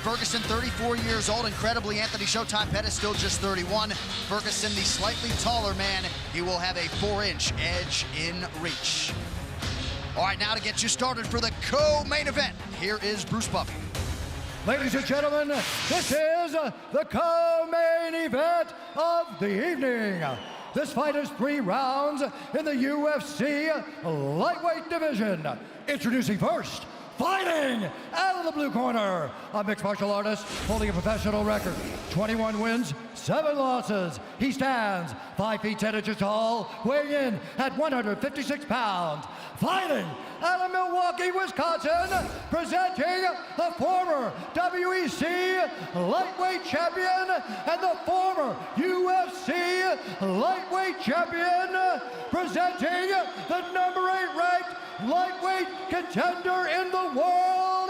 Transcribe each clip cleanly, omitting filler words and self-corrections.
Ferguson, 34 years old. Incredibly, Anthony Showtime Pettis still just 31. Ferguson, the slightly taller man, he will have a 4-inch edge in reach. All right, now to get you started for the co-main event, here is Bruce Buffy. Ladies and gentlemen, this is the co-main event of the evening. This fight is 3 rounds in the UFC lightweight division. Introducing first, fighting out of the blue corner, a mixed martial artist holding a professional record, 21 wins, 7 losses. He stands 5 feet 10 inches tall, weighing in at 156 pounds. Fighting out of Milwaukee, Wisconsin, presenting the former WEC lightweight champion and the former UFC lightweight champion, presenting the number 8 ranked lightweight contender in the world,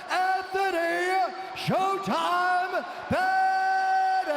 Anthony Showtime Pettis.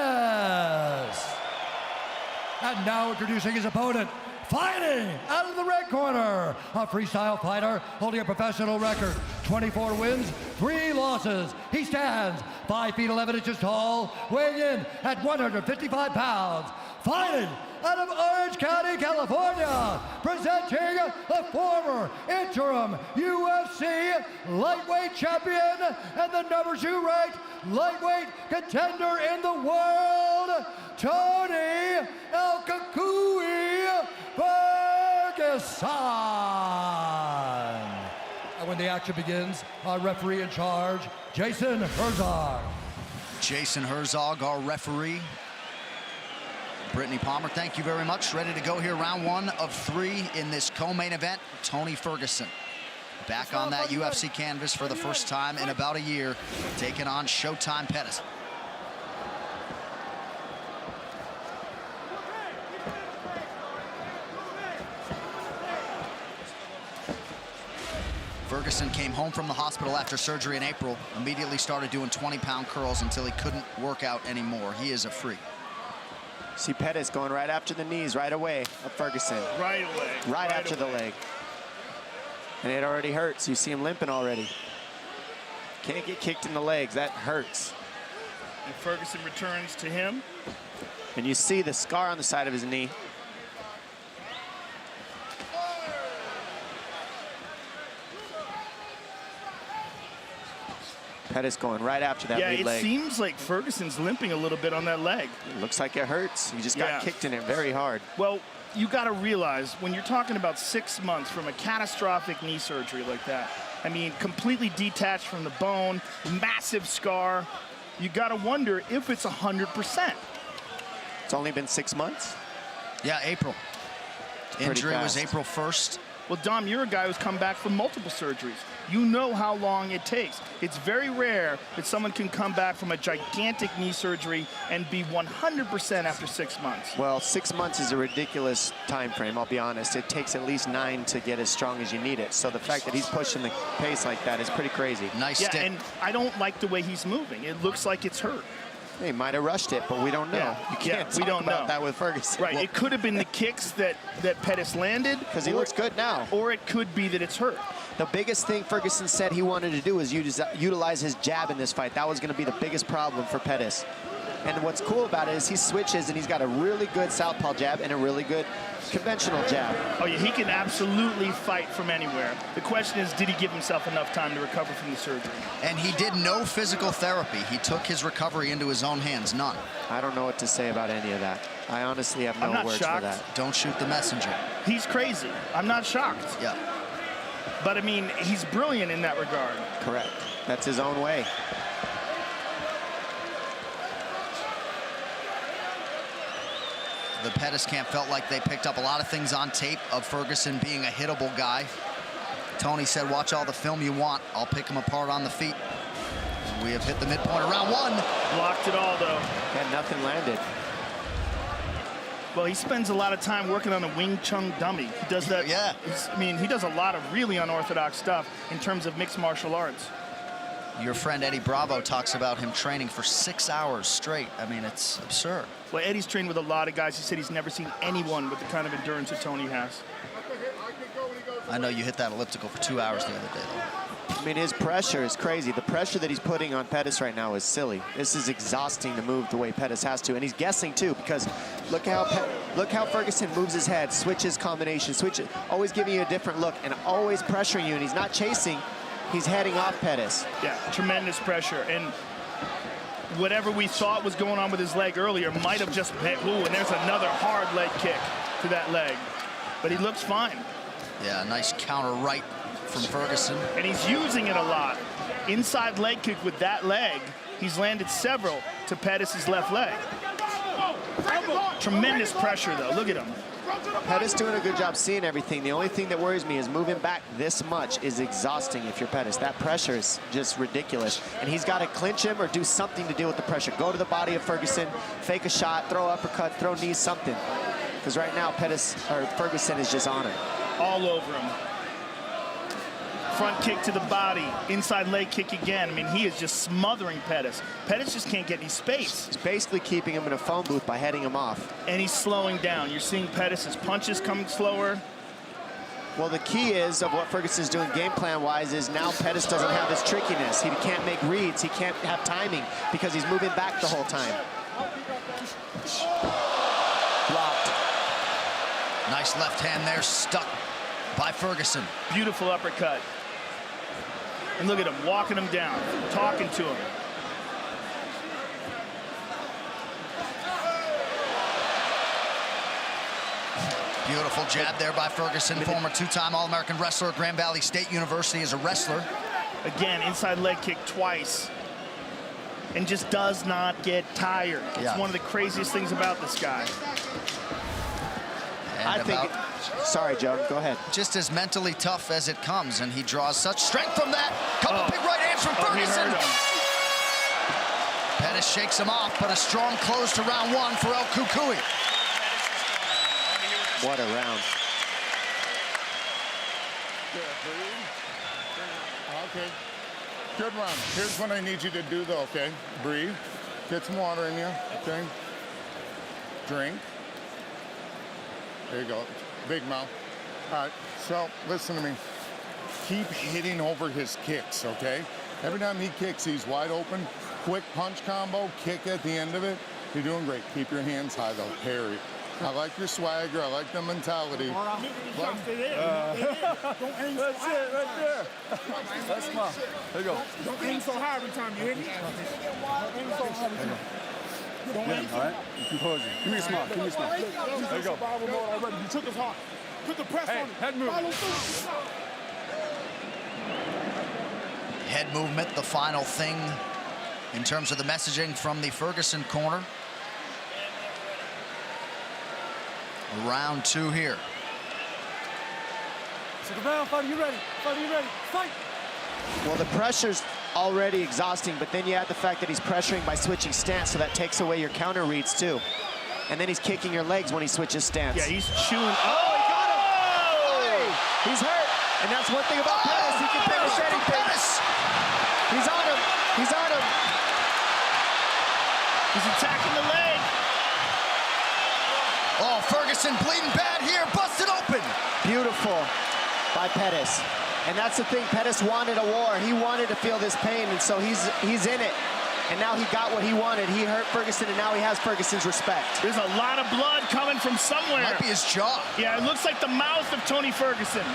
And now introducing his opponent, fighting out of the red corner, a freestyle fighter holding a professional record, 24 wins, 3 losses. He stands 5 feet 11 inches tall, weighing in at 155 pounds. Fighting out of Orange County, California, presenting the former interim UFC lightweight champion and the number 2 ranked lightweight contender in the world, Tony El Kakui Ferguson. And when the action begins, our referee in charge, Jason Herzog. Jason Herzog, our referee. Brittany Palmer, thank you very much. Ready to go here, round 1 of 3 in this co-main event. Tony Ferguson back on that UFC canvas for the first time in about a year, taking on Showtime Pettis. Ferguson came home from the hospital after surgery in April, immediately started doing 20-pound curls until he couldn't work out anymore. He is a freak. See Pettis going right after the knees right away of Ferguson. Right away. Right after the leg. And it already hurts. You see him limping already. Can't get kicked in the legs. That hurts. And Ferguson returns to him. And you see the scar on the side of his knee. Pettis going right after that lead leg. Yeah, it seems like Ferguson's limping a little bit on that leg. It looks like it hurts. He just got kicked in it very hard. Well, you got to realize when you're talking about 6 months from a catastrophic knee surgery like that, I mean, completely detached from the bone, massive scar, you got to wonder if it's 100%. It's only been 6 months? Yeah, April. Injury was April 1st. Well, Dom, you're a guy who's come back from multiple surgeries. You know how long it takes. It's very rare that someone can come back from a gigantic knee surgery and be 100% after 6 months. Well, 6 months is a ridiculous time frame, I'll be honest. It takes at least 9 to get as strong as you need it. So the fact that he's pushing the pace like that is pretty crazy. Nice stick. And I don't like the way he's moving. It looks like it's hurt. He might have rushed it, but we don't know. Yeah. You can't talk about that with Ferguson. Right, it could have been the kicks that Pettis landed. Because he looks good now. Or it could be that it's hurt. The biggest thing Ferguson said he wanted to do was utilize his jab in this fight. That was going to be the biggest problem for Pettis. And what's cool about it is he switches and he's got a really good southpaw jab and a really good conventional jab. Oh yeah, he can absolutely fight from anywhere. The question is, did he give himself enough time to recover from the surgery? And he did no physical therapy. He took his recovery into his own hands, none. I don't know what to say about any of that. I honestly have no words for that. Don't shoot the messenger. He's crazy. I'm not shocked. Yeah. But I mean, he's brilliant in that regard. Correct. That's his own way. The Pettis camp felt like they picked up a lot of things on tape of Ferguson being a hittable guy. Tony said, watch all the film you want. I'll pick him apart on the feet. We have hit the midpoint of round 1. Blocked it all, though. And nothing landed. Well, he spends a lot of time working on a Wing Chun dummy. He does that. Yeah. I mean, he does a lot of really unorthodox stuff in terms of mixed martial arts. Your friend Eddie Bravo talks about him training for 6 hours straight. I mean, it's absurd. Well, Eddie's trained with a lot of guys. He said he's never seen anyone with the kind of endurance that Tony has. I know you hit that elliptical for 2 hours the other day, though. I mean, his pressure is crazy. The pressure that he's putting on Pettis right now is silly. This is exhausting to move the way Pettis has to, and he's guessing too, because look how Ferguson moves his head, switches combination, switches, always giving you a different look, and always pressuring you, and he's not chasing, he's heading off Pettis. Yeah, tremendous pressure, and whatever we thought was going on with his leg earlier might have just been, ooh, and there's another hard leg kick to that leg, but he looks fine. Yeah, nice counter right from Ferguson. And he's using it a lot. Inside leg kick with that leg, he's landed several to Pettis' left leg. Tremendous pressure, though. Look at him. Pettis doing a good job seeing everything. The only thing that worries me is moving back this much is exhausting if you're Pettis. That pressure is just ridiculous. And he's got to clinch him or do something to deal with the pressure. Go to the body of Ferguson, fake a shot, throw uppercut, throw knees, something. Because right now, Ferguson is just on him. All over him. Front kick to the body, inside leg kick again. I mean, he is just smothering Pettis. Pettis just can't get any space. He's basically keeping him in a phone booth by heading him off. And he's slowing down. You're seeing Pettis' punches coming slower. Well, the key is of what Ferguson's doing game plan-wise is now Pettis doesn't have his trickiness. He can't make reads. He can't have timing because he's moving back the whole time. Blocked. Nice left hand there, stuck by Ferguson. Beautiful uppercut. And look at him, walking him down, talking to him. Beautiful jab there by Ferguson, former two-time All-American wrestler at Grand Valley State University as a wrestler. Again, inside leg kick twice. And just does not get tired. It's one of the craziest things about this guy. And sorry, Joe, go ahead. Just as mentally tough as it comes, and he draws such strength from that. Couple big right hands from Ferguson. Pettis shakes him off, but a strong close to round one for El Cucuy. What a round. Okay, good round. Here's what I need you to do, though, okay? Breathe. Get some water in you, okay? Drink. There you go. Big mouth. All right, so listen to me. Keep hitting over his kicks, okay? Every time he kicks, he's wide open. Quick punch combo, kick at the end of it. You're doing great. Keep your hands high, though. Parry. I like your swagger. I like the mentality. That's it right there. That's smart. There you go. Don't aim so high every time, you hear me? Don't aim so high every time. Don't aim so high. All right, composure. Give me a smile. Give me a smile. There you go. You took us hard. Put the press on it. Head movement. Head movement, the final thing in terms of the messaging from the Ferguson corner. Round two here. So the round, fighter, you ready? Fighter, you ready? Fight! Well, the pressure's already exhausting, but then you add the fact that he's pressuring by switching stance, so that takes away your counter reads too. And then he's kicking your legs when he switches stance. Yeah, he's chewing. Oh, he got him! Hey, he's hurt. And that's one thing about Pettis. He can finish anything. He's on him. He's on him. He's attacking the leg. Oh, Ferguson bleeding bad here, busted open. Beautiful by Pettis. And that's the thing, Pettis wanted a war. He wanted to feel this pain, and so he's in it. And now he got what he wanted. He hurt Ferguson, and now he has Ferguson's respect. There's a lot of blood coming from somewhere. Might be his jaw. Yeah, it looks like the mouth of Tony Ferguson.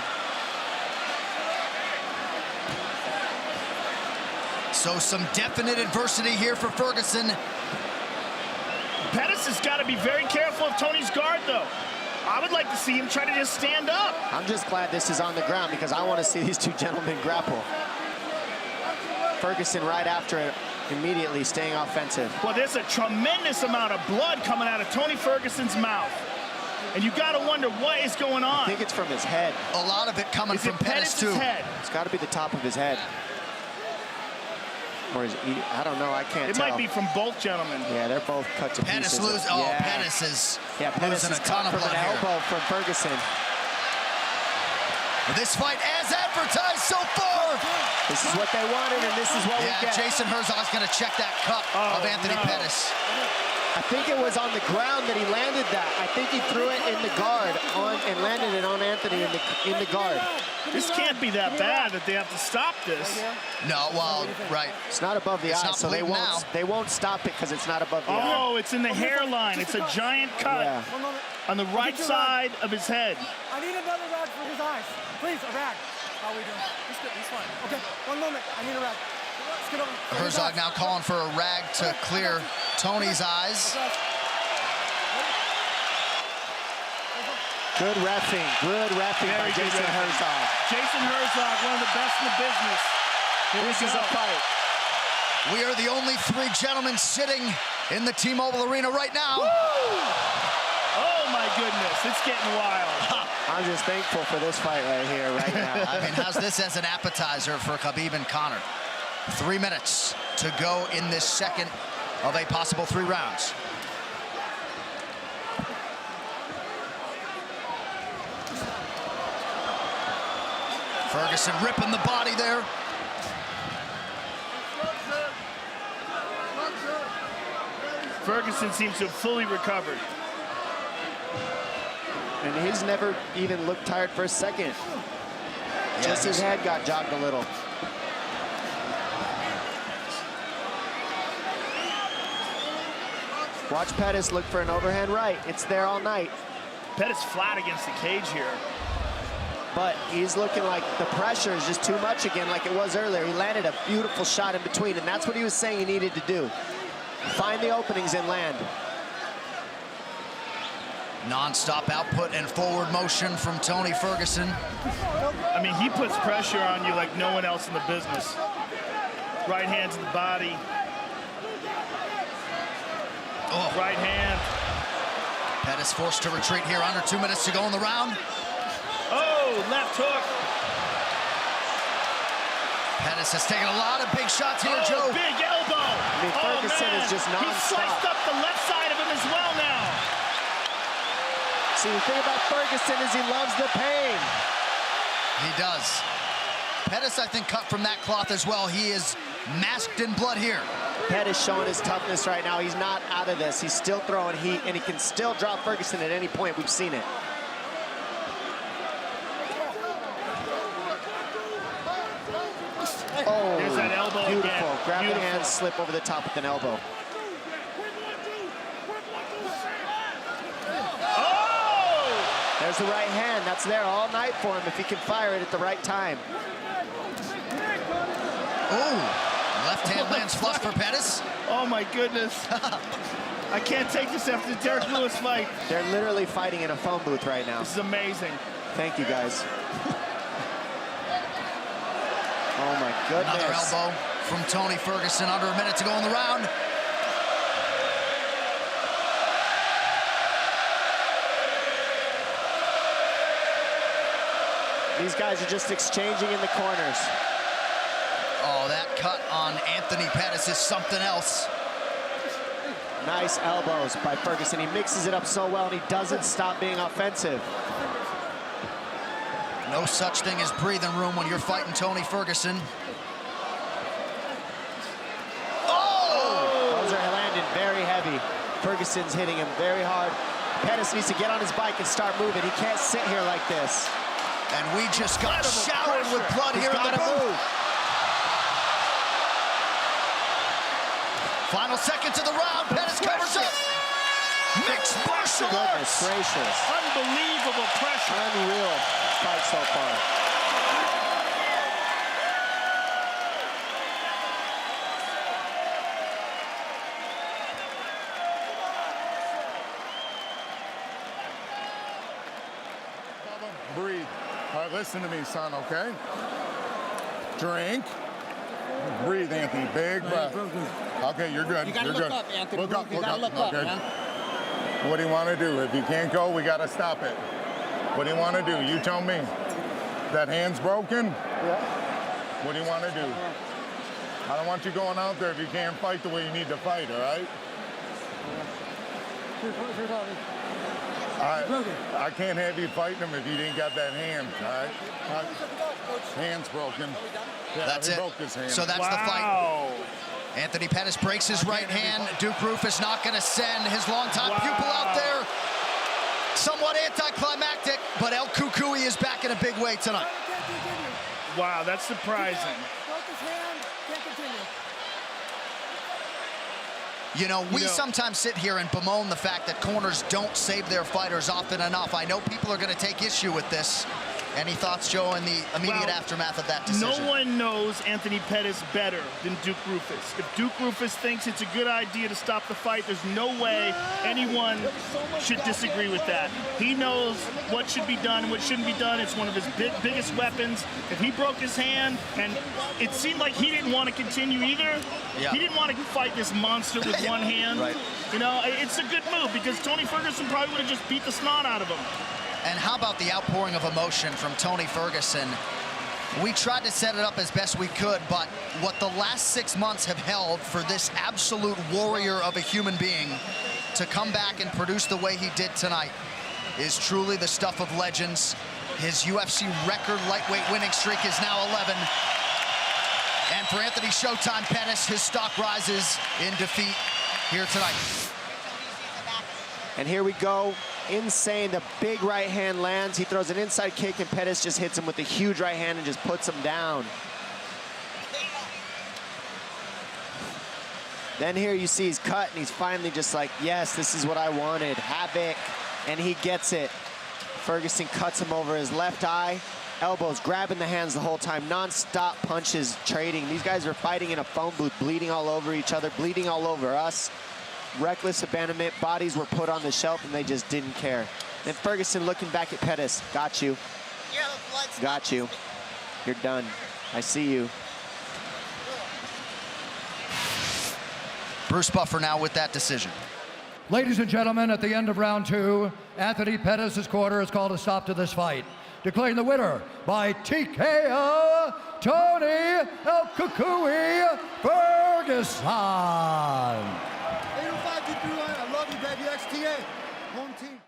So some definite adversity here for Ferguson. Pettis has got to be very careful of Tony's guard, though. I would like to see him try to just stand up. I'm just glad this is on the ground because I want to see these two gentlemen grapple. Ferguson right after it, immediately staying offensive. Well, there's a tremendous amount of blood coming out of Tony Ferguson's mouth. And you got to wonder what is going on. I think it's from his head. A lot of it coming from Pettis, too. Head? It's got to be the top of his head. Or is he, I don't know, I can't tell. It might be from both gentlemen. Yeah, they're both cut to Pettis pieces. Pettis is Pettis losing is a ton of from blood an here. elbow from Ferguson. This fight as advertised so far. This is what they wanted, and this is what we get. Jason Herzog's going to check that cut of Anthony Pettis. I think it was on the ground that he landed that. I think he threw it in the guard and landed it on Anthony in the guard. This can't be that bad that they have to stop this. No, well, right. It's not above the It's eye, not so they won't stop it because it's not above the eye. Oh, it's in the hairline. It's a giant cut Yeah. on the right side of his head. I need another rag for his eyes. Please, a rag. How are we doing? He's good. He's fine. Okay, one moment. I need a rag. Let's get over. Herzog now calling for a rag to clear Tony's eyes. Good reffing by Jason Herzog. Jason Herzog, one of the best in the business. This is a fight. We are the only three gentlemen sitting in the T-Mobile Arena right now. Oh my goodness, it's getting wild. I'm just thankful for this fight right here, right now. I mean, how's this as an appetizer for Khabib and Conor? 3 minutes to go in this second of a possible 3 rounds. Ferguson ripping the body there. Ferguson seems to have fully recovered. And he's never even looked tired for a second. Yeah, Just his head got jogged a little. Watch Pettis look for an overhand right. It's there all night. Pettis flat against the cage here. But he's looking like the pressure is just too much again like it was earlier. He landed a beautiful shot in between, and that's what he was saying he needed to do. Find the openings and land. Non-stop output and forward motion from Tony Ferguson. I mean, he puts pressure on you like no one else in the business. Right hand to the body. Oh. Right hand. Pettis forced to retreat here. Under 2 minutes to go in the round. Oh, left hook. Pettis has taken a lot of big shots here, Oh, Joe. big elbow. I mean, Ferguson is just He sliced non-stop. up the left side of him as well now. See, the thing about Ferguson is he loves the pain. He does. Pettis, I think, cut from that cloth as well. He is masked in blood here. Pettis showing his toughness right now. He's not out of this. He's still throwing heat, and he can still drop Ferguson at any point. We've seen it. Oh, There's that elbow beautiful. again. Grab Beautiful. the hand, slip over the top with an elbow. Oh! There's the right hand. That's there all night for him if he can fire it at the right time. Oh, left hand lands flush for Pettis. Oh my goodness. I can't take this after the Derek Lewis fight. They're literally fighting in a phone booth right now. This is amazing. Thank you, guys. Oh, my goodness. Another elbow from Tony Ferguson. Under a minute to go in the round. These guys are just exchanging in the corners. Oh, that cut on Anthony Pettis is something else. Nice elbows by Ferguson. He mixes it up so well, and he doesn't stop being offensive. No such thing as breathing room when you're fighting Tony Ferguson. Oh! Those are landing very heavy. Ferguson's hitting him very hard. Pettis needs to get on his bike and start moving. He can't sit here like this. And we just got Incredible showered with pressure. blood He's here in the gotta booth. move. Final seconds of the round. Pettis covers up. Mixed martial Goodness arts. gracious. Unbelievable pressure. Unreal fight so far. Breathe. All right, listen to me, son, okay? Drink. Breathe, Anthony. Big breath. Okay, you're good. You gotta you're look good. up, Anthony. Look up, You look gotta up. look up, Okay. man. What do you want to do? If you can't go, we got to stop it. What do you want to do? You tell me. That hand's broken? Yeah. What do you want to do? I don't want you going out there if you can't fight the way you need to fight, all right? I can't have you fighting him if you didn't got that hand, all right? Hand's broken. Yeah, That's he it. broke his hand. So that's the fight. Wow. Anthony Pettis breaks his right hand. Duke Roufus not going to send his longtime pupil out there. Somewhat anticlimactic, but El Kukui is back in a big way tonight. Wow, that's surprising. Broke his hand, can't continue. You know, we sometimes sit here and bemoan the fact that corners don't save their fighters often enough. I know people are going to take issue with this. Any thoughts, Joe, in the immediate aftermath of that decision? No one knows Anthony Pettis better than Duke Roufus. If Duke Roufus thinks it's a good idea to stop the fight, there's no way anyone should disagree with that. He knows what should be done and what shouldn't be done. It's one of his biggest weapons. If he broke his hand, and it seemed like he didn't want to continue either. Yeah. He didn't want to fight this monster with one hand. Right. You know, it's a good move because Tony Ferguson probably would have just beat the snot out of him. And how about the outpouring of emotion from Tony Ferguson? We tried to set it up as best we could, but what the last 6 months have held for this absolute warrior of a human being to come back and produce the way he did tonight is truly the stuff of legends. His UFC record lightweight winning streak is now 11. And for Anthony Showtime Pettis, his stock rises in defeat here tonight. And here we go. Insane. The big right hand lands. He throws an inside kick, and Pettis just hits him with a huge right hand and just puts him down. Then here you see he's cut, and he's finally just like, yes, this is what I wanted. Havoc. And he gets it. Ferguson cuts him over his left eye. Elbows, grabbing the hands the whole time. Non-stop punches, trading. These guys are fighting in a phone booth, bleeding all over each other, bleeding all over us. Reckless abandonment. Bodies were put on the shelf, and they just didn't care. Then Ferguson looking back at Pettis. Got you. Got you. You're done. I see you. Bruce Buffer now with that decision. Ladies and gentlemen, at the end of round 2, Anthony Pettis' corner has called a stop to this fight, declaring the winner by TKO, Tony El Kukui Ferguson. 805 I love you, baby. XTA. Home team.